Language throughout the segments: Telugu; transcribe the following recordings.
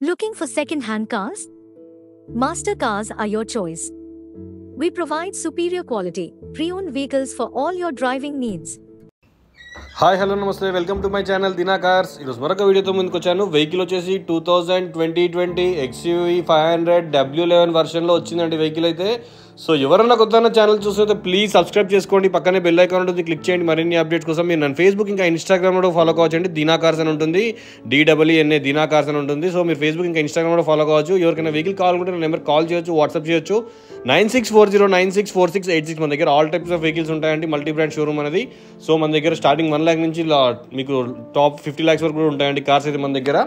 Looking for second-hand cars? Master Cars are your choice. We provide superior quality, pre-owned vehicles for all your driving needs. Hi hello namaste welcome to my channel Dina cars. ఈరోజు మరొక వీడియోతో ముందుకు వచ్చాను. వెహికల్ వచ్చేసి 2020 XUV 500 W11 వర్షన్లో వచ్చిందండి వెహికల్ అయితే. సో ఎవరన్నా కొత్త ఛానల్ చూస్తే ప్లీజ్ సబ్స్క్రైబ్ చేసుకోండి, పక్కనే బెల్ ఐకాన్ ఉంటుంది, క్లిక్ చేయండి. మరిన్ని అప్డేట్స్ కోసం మీరు నన్ను ఫేస్బుక్ ఇంకా ఇన్స్టాగ్రామ్లో ఫాలో కావచ్చండి. దినా కార్స్ అని ఉంటుంది, DEENA దినా కార్స్ అని ఉంటుంది. సో మీరు ఫేస్బుక్ ఇంకా ఇన్స్టాగ్రామ్లో ఫాలో కావచ్చు. ఎవరికైనా వెహికల్ కావాలనుకుంటే నా నెంబర్ కాల్ చేయొచ్చు, వాట్సాప్ చేయొచ్చు. 9640964686 మన దగ్గర ఆల్ టైప్స్ ఆఫ్ వెహికల్స్ ఉంటాయండి. మల్టీ బ్రాండ్ షోరూమ్ అనేది. సో మన దగ్గర స్టార్టింగ్ 1 lakh నుంచి మీకు టాప్ 50 lakhs వరకు కూడా ఉంటాయండి కార్స్ అయితే మన దగ్గర.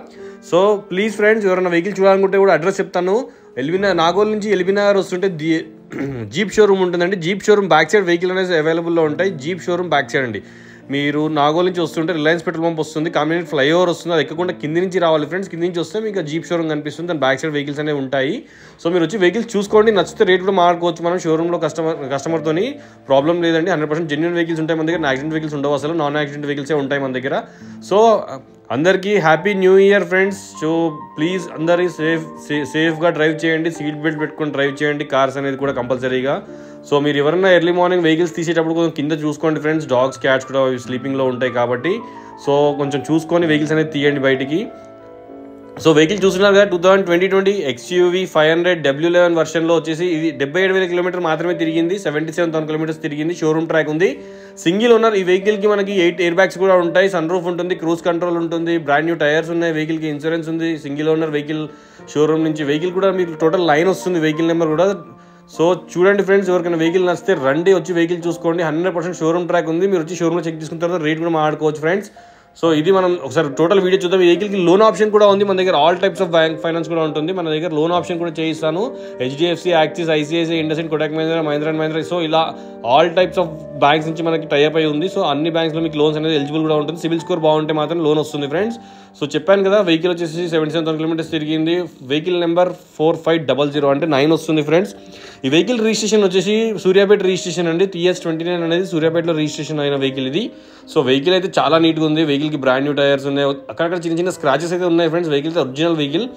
సో ప్లీజ్ ఫ్రెండ్స్, ఎవరైనా వెహికల్ చూడాలనుకుంటే కూడా అడ్రస్ చెప్తాను. నాగోల్ నుంచి ఎల్బీనగర్ వస్తుంటే జీప్ షోరూమ్ ఉంటుందండి. Jeep showroom back side vehicle అనేది అవైలబుల్లో ఉంటాయి. జీప్ షోరూమ్ బ్యాక్ సైడ్ అండి. మీరు నాగోల్ నుంచి వస్తుంటే రిలయన్స్ పెట్రోల్ పంప్ వస్తుంది, కామినేట్ ఫ్లైఓవర్ వస్తుంది. అది ఎక్కకుండా కింది నుంచి రావాలి ఫ్రెండ్స్. కింది నుంచి వస్తే మీకు జీప్ షోరూమ్ కనిపిస్తుంది, దాని బ్యాక్ సైడ్ వెహికల్స్ అనేవి ఉంటాయి. సో మీరు వచ్చి వెహికల్స్ చూసుకోండి, నచ్చితే రేట్ కూడా మాట్లాడుకోవచ్చు. మనం షోరూంలో కస్టమర్తో ప్రాబ్లం లేదండి. 100% జెన్యూన్ వెహికల్స్ ఉంటాయి మన దగ్గర. యాక్సిడెంట్ వెహికల్స్ ఉండవు, అసలు నాన్ యాక్సిడెంట్ వెహికల్సే ఉంటాయి మన దగ్గర. సో అందరికీ happy new year friends. So please అందరి సేఫ్గా డ్రైవ్ చేయండి, సీట్ బెల్ట్ పెట్టుకొని డ్రైవ్ చేయండి. కార్స్ అనేది కూడా కంపల్సరీగా. సో మీరు ఎవరైనా ఎర్లీ మార్నింగ్ వెహికల్స్ తీసేటప్పుడు కొంచెం కింద చూసుకోండి ఫ్రెండ్స్. డాగ్స్, క్యాట్స్ కూడా స్లీపింగ్లో ఉంటాయి కాబట్టి సో కొంచెం చూసుకొని వెహికల్స్ అనేది తీయండి బయటికి. సో వెహికల్ చూస్తున్నారు కదా, 2020 XUV 500 W11 వర్షన్లో వచ్చేసి ఇది 77,000 కిలోమీటర్ మాత్రమే తిరిగింది. 77,000 కిలోమీటర్స్ తిరిగింది. షోరూమ్ ట్రాక్ ఉంది. Single owner. ఈ వెహికల్కి మనకి 8 ఎయిర్ బ్యాగ్స్ కూడా ఉంటాయి, సన్ రూఫ్ ఉంటుంది, క్రూజ్ కంట్రోల్ ఉంటుంది, బ్రాండ్ న్యూ టైర్స్ ఉన్నాయి, వెహికల్కి ఇన్సూరెన్స్ ఉంది. Single owner vehicle. షోరూమ్ నుంచి వెహికల్ కూడా మీకు టోటల్ లైన్ వస్తుంది, వెహికల్ నెంబర్ కూడా. సో చూడండి ఫ్రెండ్స్, ఎవరికైనా వెహికల్ నచ్చితే రండి, వచ్చి వెహికల్ చూసుకోండి. 100% షోరూమ్ ట్రాక్ ఉంది. మీరు వచ్చి షోరూమ్లో చెక్ చేసుకున్న తర్వాత రేట్ కూడా మాట్లాడుకోవచ్చు ఫ్రెండ్స్. సో ఇది మనం ఒకసారి టోటల్ వీడియో చూద్దాం. ఈ వెహికల్కి లోన్ ఆప్షన్ కూడా ఉంది మన దగ్గర. All types of bank finance కూడా ఉంటుంది మన దగ్గర. లోన్ ఆప్షన్ కూడా చేయిస్తాను. HDFC, axis, ICICI, IndusInd, Kotak Mahindra, Mahindra. So ఇలా ఆల్ టైప్స్ ఆఫ్ బ్యాంక్స్ నుంచి మనకి టైఅప్ అయి ఉంది. సో అన్ని బ్యాంక్స్లో మీకు లోన్స్ అనేది ఎలిజిబుల్ కూడా ఉంటుంది. సివిల్ స్కోర్ బాగుంటే మాత్రం లోన్ వస్తుంది ఫ్రెండ్స్. సో చెప్పాను కదా, వెహికల్ వచ్చేసి 77,000 కిలోమీటర్స్ తిరిగింది. వెహికల్ నెంబర్ 4500 అంటే 9 వస్తుంది ఫ్రెండ్స్. ఈ వెహికల్ రిజిస్ట్రేషన్ వచ్చేసి సూర్యాపేట రిజిస్ట్రేషన్ అండి. TS29 అనేది సూర్యాపేటలో రిజిస్ట్రేషన్ అయిన వెహికల్ ఇది. సో వెహికల్ అయితే చాలా నీట్గా ఉంది. వెహికల్కి బ్రాండ్ న్యూ టైర్స్ ఉన్నాయి. అక్కడక్కడ చిన్న చిన్న స్క్రాచెస్ అయితే ఉన్నాయి ఫ్రెండ్స్. వెహికల్ అయితే ఒరిజినల్ వెహికల్.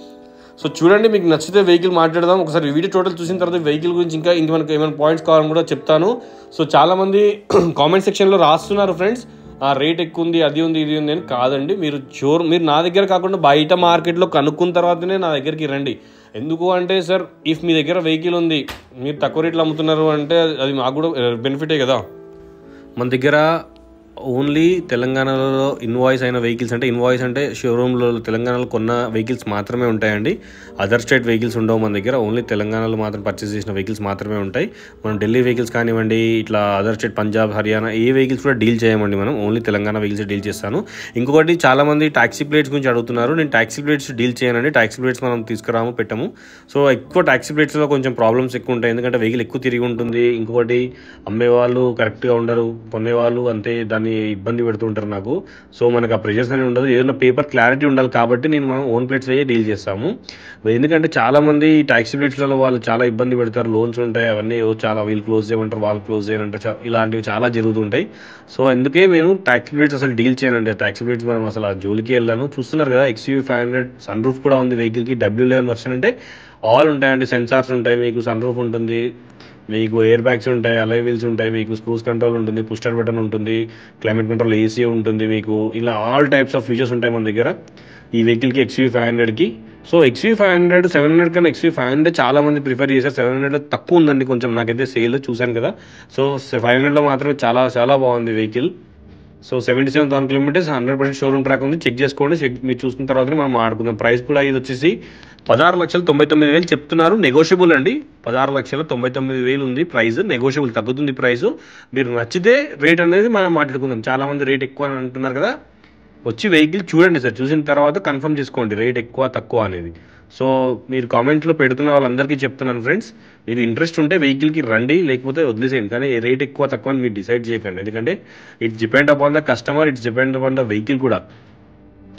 సో చూడండి, మీకు నచ్చితే వెహికల్ మాట్లాడదాం. ఒకసారి వీడియో టోటల్ చూసిన తర్వాత వెహికల్ గురించి ఇంకా మనకు ఏమైనా పాయింట్స్ కావాలని కూడా చెప్తాను. సో చాలామంది కామెంట్ సెక్షన్లో రాస్తున్నారు ఫ్రెండ్స్, ఆ రేట్ ఎక్కువ ఉంది, అది ఉంది, ఇది ఉంది అని. కాదండి, మీరు నా దగ్గర కాకుండా బయట మార్కెట్లో కనుక్కున్న తర్వాతనే నా దగ్గరికి రండి. ఎందుకు అంటే సార్, ఇఫ్ మీ దగ్గర వెహికల్ ఉంది, మీరు తక్కువ రేట్లు అమ్ముతున్నారు అంటే అది మాకు కూడా బెనిఫిటే కదా. మన దగ్గర ఓన్లీ తెలంగాణలో ఇన్వాయిస్ అయిన వెహికల్స్, అంటే ఇన్వాయిస్ అంటే షోరూంలో తెలంగాణలో కొన్న వెహికల్స్ మాత్రమే ఉంటాయండి. అదర్ స్టేట్ వెహికల్స్ ఉండవు మన దగ్గర. ఓన్లీ తెలంగాణలో మాత్రం పర్చేస్ చేసిన వెహికల్స్ మాత్రమే ఉంటాయి. మనం ఢిల్లీ వెహికల్స్ కానివ్వండి, ఇట్లా అదర్ స్టేట్ పంజాబ్, హర్యానా ఏ వెహికల్స్ కూడా డీల్ చేయమండి. మనం ఓన్లీ తెలంగాణ వెహికల్స్ డీల్ చేస్తాను. ఇంకొకటి, చాలామంది ట్యాక్సీ ప్లేట్స్ గురించి అడుగుతున్నారు. నేను ట్యాక్సీ ప్లేట్స్ డీల్ చేయనండి. ట్యాక్సీ ప్లేట్స్ మనం తీసుకురాము, పెట్టము. సో ఎక్కువ ట్యాక్సీ ప్లేట్స్లో కొంచెం ప్రాబ్లమ్స్ ఎక్కువ ఉంటాయి, ఎందుకంటే వెహికల్ ఎక్కువ తిరిగి ఉంటుంది. ఇంకొకటి, అమ్మేవాళ్ళు కరెక్ట్గా ఉండరు, కొనేవాళ్ళు అంతే దాన్ని ఇబ్బంది పెడుతుంటారు నాకు. సో మనకు ఆ ప్రెషర్స్ అనేది ఉండదు. ఏదైనా పేపర్ క్లారిటీ ఉండాలి కాబట్టి మనం ఓన్ ప్లేట్స్ అయ్యే డీల్ చేస్తాము. ఎందుకంటే చాలామంది ట్యాక్సీ ప్లేట్స్లలో వాళ్ళు చాలా ఇబ్బంది పెడతారు. లోన్స్ ఉంటాయి, అవన్నీ చాలా వీళ్ళు క్లోజ్ చేయమంటారు, వాళ్ళు క్లోజ్ చేయమంటారు, ఇలాంటివి చాలా జరుగుతుంటాయి. సో అందుకే నేను ట్యాక్సీ ప్లేట్స్ అసలు డీల్ చేయనండి. ట్యాక్సీ ప్లేట్స్ మనం అసలు ఆ జోలికి వెళ్ళాను. చూస్తున్నారు కదా, XUV 500 సన్ రూఫ్ కూడా ఉంది వెహికల్కి. W11 వర్షన్ అంటే ఆల్ ఉంటాయండి. సెన్సార్స్ ఉంటాయి, మీకు సన్ రూఫ్ ఉంటుంది, మీకు ఎయిర్ బ్యాగ్స్ ఉంటాయి, అలై వీల్స్ ఉంటాయి, మీకు క్రూజ్ కంట్రోల్ ఉంటుంది, పుషర్ బటన్ ఉంటుంది, క్లైమేట్ కంట్రోల్ AC ఉంటుంది మీకు. ఇలా ఆల్ టైప్స్ ఆఫ్ ఫీచర్స్ ఉంటాయి మన దగ్గర ఈ వెహికల్కి, XUV 500కి. సో XUV 500 700 కన్నా XUV 500 చాలా మంది ప్రిఫర్ చేశారు. 700 తక్కువ ఉందండి కొంచెం, నాకైతే సేల్ చూశాను కదా. సో 500లో మాత్రమే చాలా చాలా బాగుంది vehicle. So 77,000 kilometres, 100% showroom track ఉంది. చెక్ చేసుకోండి. మీరు చూసుకున్న తర్వాతనే మనం మాట్లాడుకుందాం. ప్రైస్ కూడా ఇది వచ్చేసి 16,99,000 చెప్తున్నారు. నెగోషియబుల్ అండి. 16,99,000 ఉంది ప్రైస్. నెగోషియబుల్, తగ్గుతుంది ప్రైస్. మీరు నచ్చితే రేట్ అనేది మనం మాట్లాడుకుందాం. చాలామంది రేట్ ఎక్కువ అని అంటున్నారు కదా, వచ్చి వెహికల్ చూడండి సార్. చూసిన తర్వాత కన్ఫర్మ్ చేసుకోండి రేట్ ఎక్కువ తక్కువ అనేది. సో మీరు కామెంట్లో పెడుతున్న వాళ్ళందరికీ చెప్తున్నాను ఫ్రెండ్స్, మీరు ఇంట్రెస్ట్ ఉంటే వెహికల్కి రండి, లేకపోతే వదిలేసేయండి. కానీ రేట్ ఎక్కువ తక్కువ అని మీరు డిసైడ్ చేయకండి. ఎందుకంటే it's depend upon the customer, it's depend upon the vehicle కూడా.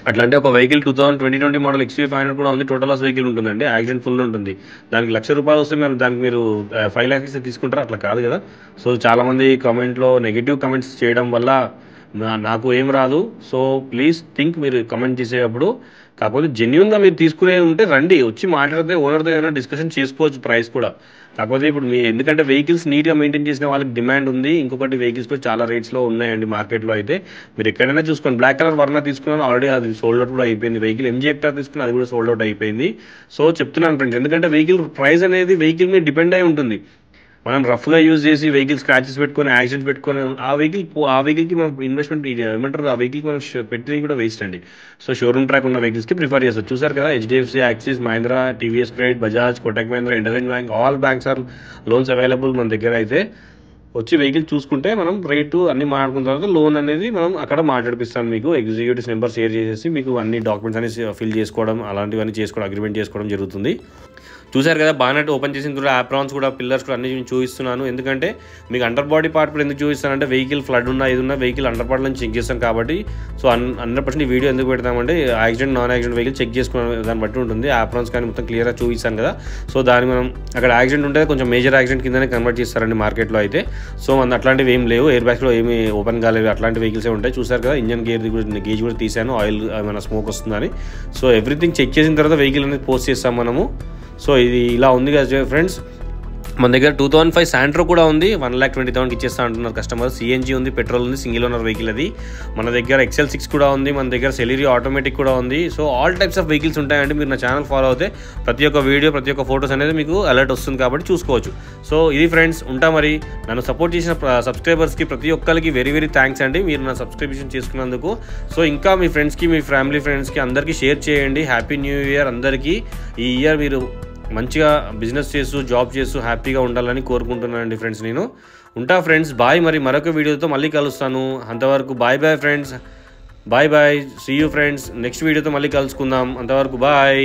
అట్లా అంటే ఒక వెహికల్ 2020 మోడల్ XUV 500 కూడా ఉంది. టోటల్ లాస్ వెహికల్ ఉంటుందండి, యాక్సిడెంట్ ఫుల్ ఉంటుంది. దానికి ₹1,00,000 వస్తే దానికి మీరు 5 lakhs తీసుకుంటారా? అట్లా కాదు కదా. సో చాలామంది కామెంట్లో నెగిటివ్ కమెంట్స్ చేయడం వల్ల నాకు ఏం రాదు. సో ప్లీజ్ థింక్, మీరు కమెంట్ చేసేటప్పుడు కాకపోతే జెన్యున్గా మీరు తీసుకునే ఉంటే రండి, వచ్చి మాట్లాడితే ఓనర్తో ఏమైనా డిస్కషన్ చేసుకోవచ్చు ప్రైస్ కూడా. కాకపోతే ఇప్పుడు ఎందుకంటే వెహికల్స్ నీట్గా మెయింటైన్ చేసిన వాళ్ళకి డిమాండ్ ఉంది. ఇంకొకటి వెహికల్స్ కూడా చాలా రేట్స్లో ఉన్నాయండి మార్కెట్లో. అయితే మీరు ఎక్కడైనా చూసుకోండి. బ్లాక్ కలర్ వర్నా తీసుకున్నాను, ఆల్రెడీ అది సోల్డ్ అవుట్ కూడా అయిపోయింది. వెహికల్ MG హెక్టార్ తీసుకుని అది కూడా సోల్డ్ అవుట్ అయిపోయింది. సో చెప్తున్నాను ఫ్రెండ్స్, ఎందుకంటే వెహికల్ ప్రైస్ అనేది వెహికల్ మీద డిపెండ్ అయి ఉంటుంది. మనం రఫ్గా యూజ్ చేసి వెహికల్ స్క్రాచెస్ పెట్టుకొని యాక్సిడెంట్స్ పెట్టుకొని ఆ వెహికల్కి మనం ఇన్వెస్ట్మెంట్ ఏమంటారు, ఆ వెహికల్కి మనం పెట్టి కూడా వేస్ట్ అండి. సో షోరూమ్ ట్రాక్ ఉన్న వెహికల్స్కి ప్రిఫర్ చేస్తారు. చూసారు కదా, HDFC, Axis, Mahindra, TVS credit, Bajaj, Kotak Mahindra, IndusInd bank, all banks are loans available మన దగ్గర. అయితే వచ్చి వెహికల్ చూసుకుంటే మనం రేటు అన్ని మాట్లాడుకున్న తర్వాత లోన్ అనేది మనం అక్కడ మాట్లాడిపిస్తాను. మీకు ఎగ్జిక్యూటివ్స్ నెంబర్ షేర్ చేసేసి మీకు అన్ని డాక్యుమెంట్స్ అనేది ఫిల్ చేసుకోవడం, అలాంటివన్నీ చేసుకోవడం, అగ్రిమెంట్ చేసుకోవడం జరుగుతుంది. చూసారు కదా, బానెట్ ఓపెన్ చేసిన తర్వాత ఆప్రాన్స్ కూడా, పిల్లర్స్ కూడా అన్ని చూపిస్తున్నాను. ఎందుకంటే మీకు అండర్ బాడీ పార్ట్ కూడా ఎందుకు చూపిస్తానంటే వెహికల్ ఫ్లడ్ ఉన్నా ఇది ఉన్నా వెహికల్ అండర్ పార్ట్ నుంచి చెక్ చేస్తాను కాబట్టి. సో 100% ఈ వీడియో ఎందుకు పెడతామంటే accident non accident vehicle check చేసుకున్న దాన్ని బట్టి ఉంటుంది. ఆప్రాన్స్ కానీ మొత్తం క్లియర్గా చూపిస్తాను కదా. సో దాన్ని మనం అక్కడ యాక్సిడెంట్ ఉంటే కొంచెం మేజర్ యాక్సిడెంట్ కిందనే కన్వర్ట్ చేస్తారండి మార్కెట్లో. అయితే సో మన అట్లాంటివి ఏం లేవు, ఎయిర్ బ్యాగ్స్లో ఏమి ఓపెన్ కాలేవు, అట్లాంటి వెహికల్సే ఉంటాయి. చూసారు కదా, ఇంజన్ గేజ్ కూడా తీసాను, ఆయిల్ ఏమైనా స్మోక్ వస్తుందని. సో ఎవ్రీథింగ్ చెక్ చేసిన తర్వాత వెహికల్ అనేది పోస్ట్ చేస్తాం మనము. సో ఇది ఇలా ఉంది కదా ఫ్రెండ్స్. మన దగ్గర 2005 శాంట్రో కూడా ఉంది, 1,20,000 ఇచ్చేస్తా అంటున్నారు కస్టమర్. CNG ఉంది, పెట్రోల్ ఉంది, సింగిల్ ఓనర్ వెహికల్ అది. మన దగ్గర XL6 కూడా ఉంది, మన దగ్గర సెలీరియో ఆటోమేటిక్ కూడా ఉంది. So all types of vehicles ఉంటాయండి. మీరు నా ఛానల్ ఫాలో అవుతే ప్రతి ఒక్క వీడియో, ప్రతి ఒక్క ఫోటోస్ అనేది మీకు అలర్ట్ వస్తుంది కాబట్టి చూసుకోవచ్చు. సో ఇది ఫ్రెండ్స్, ఉంటా మరి. నన్ను సపోర్ట్ చేసిన సబ్స్క్రైబర్స్కి ప్రతి ఒక్కరికి వెరీ వెరీ థ్యాంక్స్ అండి, మీరు నా సబ్స్క్రిప్షన్ చేసుకున్నందుకు. సో ఇంకా మీ ఫ్రెండ్స్కి, మీ ఫ్యామిలీ ఫ్రెండ్స్కి అందరికీ షేర్ చేయండి. హ్యాపీ న్యూ ఇయర్ అందరికీ. ఈ ఇయర్ మీరు మంచిగా బిజినెస్ చేస్తూ జాబ్ చేస్తూ హ్యాపీగా ఉండాలని కోరుకుంటున్నానండి ఫ్రెండ్స్. నేను ఉంటా ఫ్రెండ్స్, బాయ్. మరి మరొక వీడియోతో మళ్ళీ కలుస్తాను. అంతవరకు bye bye friends, bye bye, see you friends. Next వీడియోతో మళ్ళీ కలుసుకుందాం. అంతవరకు బాయ్.